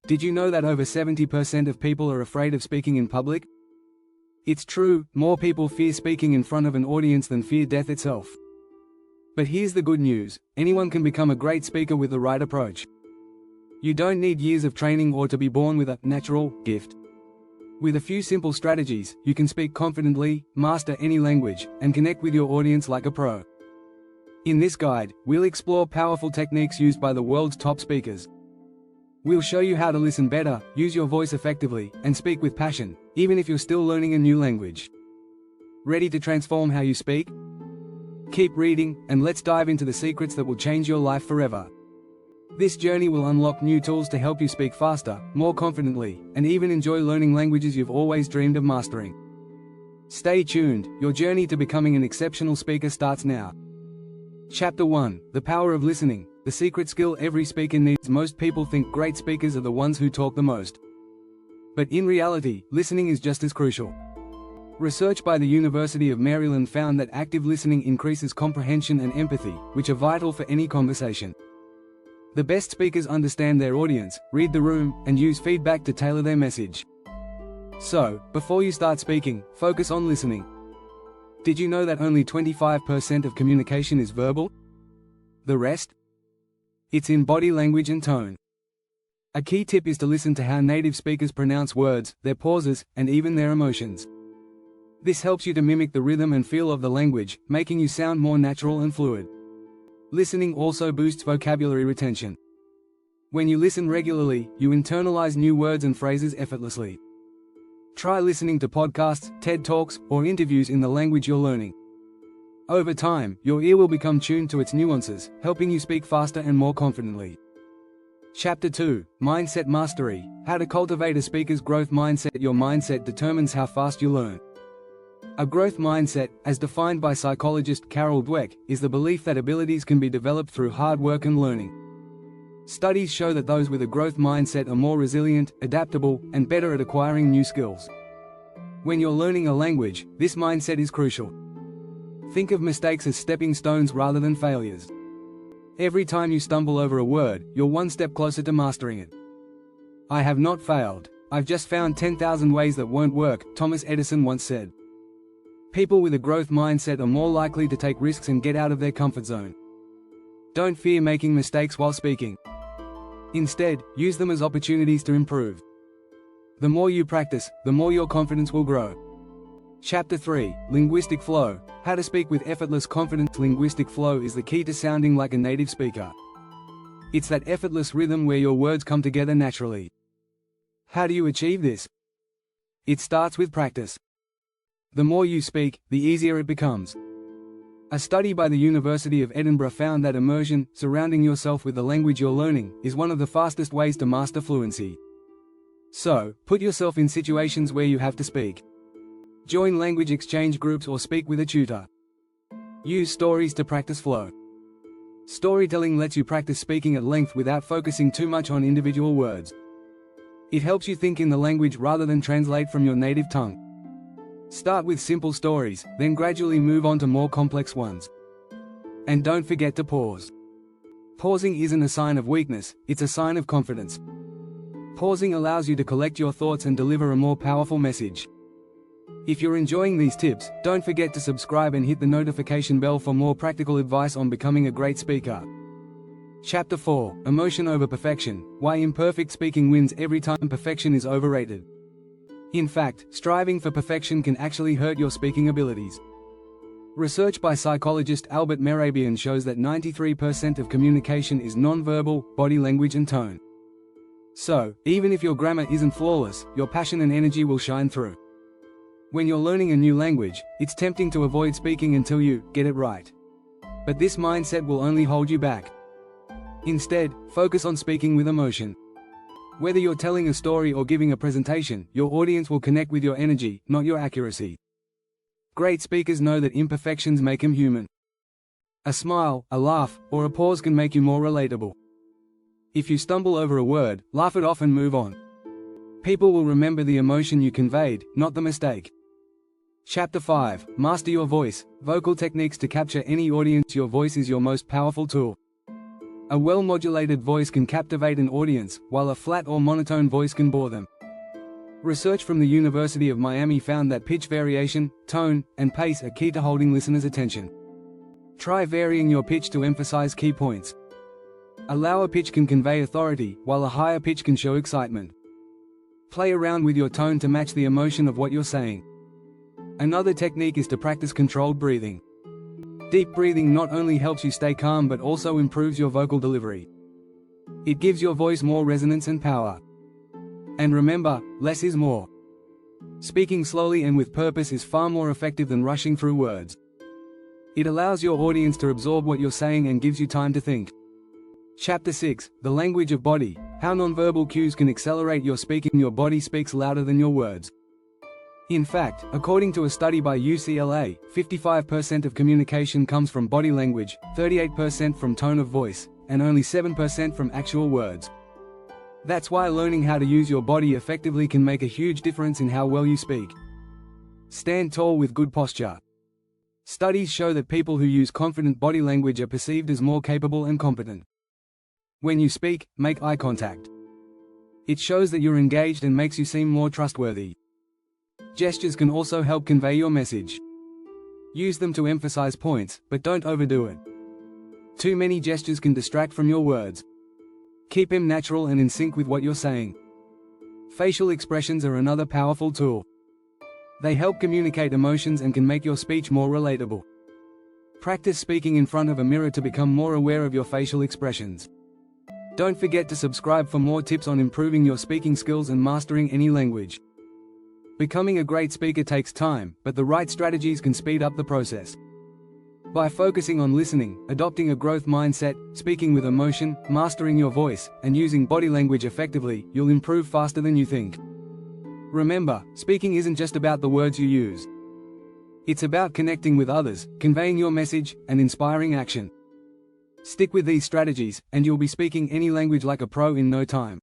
Did you know that over 70% of people are afraid of speaking in public? It's true, more people fear speaking in front of an audience than fear death itself. But here's the good news: anyone can become a great speaker with the right approach. You don't need years of training or to be born with a natural gift. With a few simple strategies, you can speak confidently, master any language, and connect with your audience like a pro. In this guide, we'll explore powerful techniques used by the world's top speakers. We'll show you how to listen better, use your voice effectively, and speak with passion, even if you're still learning a new language. Ready to transform how you speak? Keep reading, and let's dive into the secrets that will change your life forever. This journey will unlock new tools to help you speak faster, more confidently, and even enjoy learning languages you've always dreamed of mastering. Stay tuned, your journey to becoming an exceptional speaker starts now. Chapter 1: The Power of Listening, the secret skill every speaker needs. Most people think great speakers are the ones who talk the most. But in reality, listening is just as crucial. Research by the University of Maryland found that active listening increases comprehension and empathy, which are vital for any conversation. The best speakers understand their audience, read the room, and use feedback to tailor their message. So, before you start speaking, focus on listening. Did you know that only 25% of communication is verbal? The rest? It's in body language and tone. A key tip is to listen to how native speakers pronounce words, their pauses, and even their emotions. This helps you to mimic the rhythm and feel of the language, making you sound more natural and fluid. Listening also boosts vocabulary retention. When you listen regularly, you internalize new words and phrases effortlessly. Try listening to podcasts, TED Talks, or interviews in the language you're learning. Over time, your ear will become tuned to its nuances, helping you speak faster and more confidently. Chapter 2: Mindset Mastery, how to cultivate a speaker's growth mindset. Your mindset determines how fast you learn. A growth mindset, as defined by psychologist Carol Dweck, is the belief that abilities can be developed through hard work and learning. Studies show that those with a growth mindset are more resilient, adaptable, and better at acquiring new skills. When you're learning a language, this mindset is crucial. Think of mistakes as stepping stones rather than failures. Every time you stumble over a word, you're one step closer to mastering it. I have not failed. I've just found 10,000 ways that won't work, Thomas Edison once said. People with a growth mindset are more likely to take risks and get out of their comfort zone. Don't fear making mistakes while speaking. Instead, use them as opportunities to improve. The more you practice, the more your confidence will grow. Chapter 3: Linguistic Flow, how to speak with effortless confidence. Linguistic flow is the key to sounding like a native speaker. It's that effortless rhythm where your words come together naturally. How do you achieve this? It starts with practice. The more you speak, the easier it becomes. A study by the University of Edinburgh found that immersion, surrounding yourself with the language you're learning, is one of the fastest ways to master fluency. So, put yourself in situations where you have to speak. Join language exchange groups or speak with a tutor. Use stories to practice flow. Storytelling lets you practice speaking at length without focusing too much on individual words. It helps you think in the language rather than translate from your native tongue. Start with simple stories, then gradually move on to more complex ones. And don't forget to pause. Pausing isn't a sign of weakness, it's a sign of confidence. Pausing allows you to collect your thoughts and deliver a more powerful message. If you're enjoying these tips, don't forget to subscribe and hit the notification bell for more practical advice on becoming a great speaker. Chapter 4: Emotion over Perfection, why imperfect speaking wins every time. Perfection is overrated. In fact, striving for perfection can actually hurt your speaking abilities. Research by psychologist Albert Mehrabian shows that 93% of communication is nonverbal, body language and tone. So, even if your grammar isn't flawless, your passion and energy will shine through. When you're learning a new language, it's tempting to avoid speaking until you get it right. But this mindset will only hold you back. Instead, focus on speaking with emotion. Whether you're telling a story or giving a presentation, your audience will connect with your energy, not your accuracy. Great speakers know that imperfections make them human. A smile, a laugh, or a pause can make you more relatable. If you stumble over a word, laugh it off and move on. People will remember the emotion you conveyed, not the mistake. Chapter 5: Master Your Voice, vocal techniques to capture any audience. Your voice is your most powerful tool. A well-modulated voice can captivate an audience, while a flat or monotone voice can bore them. Research from the University of Miami found that pitch variation, tone, and pace are key to holding listeners' attention. Try varying your pitch to emphasize key points. A lower pitch can convey authority, while a higher pitch can show excitement. Play around with your tone to match the emotion of what you're saying. Another technique is to practice controlled breathing. Deep breathing not only helps you stay calm but also improves your vocal delivery. It gives your voice more resonance and power. And remember, less is more. Speaking slowly and with purpose is far more effective than rushing through words. It allows your audience to absorb what you're saying and gives you time to think. Chapter 6: The Language of Body: How Nonverbal Cues Can Accelerate Your Speaking. Your body speaks louder than your words. In fact, according to a study by UCLA, 55% of communication comes from body language, 38% from tone of voice, and only 7% from actual words. That's why learning how to use your body effectively can make a huge difference in how well you speak. Stand tall with good posture. Studies show that people who use confident body language are perceived as more capable and competent. When you speak, make eye contact. It shows that you're engaged and makes you seem more trustworthy. Gestures can also help convey your message. Use them to emphasize points, but don't overdo it. Too many gestures can distract from your words. Keep them natural and in sync with what you're saying. Facial expressions are another powerful tool. They help communicate emotions and can make your speech more relatable. Practice speaking in front of a mirror to become more aware of your facial expressions. Don't forget to subscribe for more tips on improving your speaking skills and mastering any language. Becoming a great speaker takes time, but the right strategies can speed up the process. By focusing on listening, adopting a growth mindset, speaking with emotion, mastering your voice, and using body language effectively, you'll improve faster than you think. Remember, speaking isn't just about the words you use. It's about connecting with others, conveying your message, and inspiring action. Stick with these strategies, and you'll be speaking any language like a pro in no time.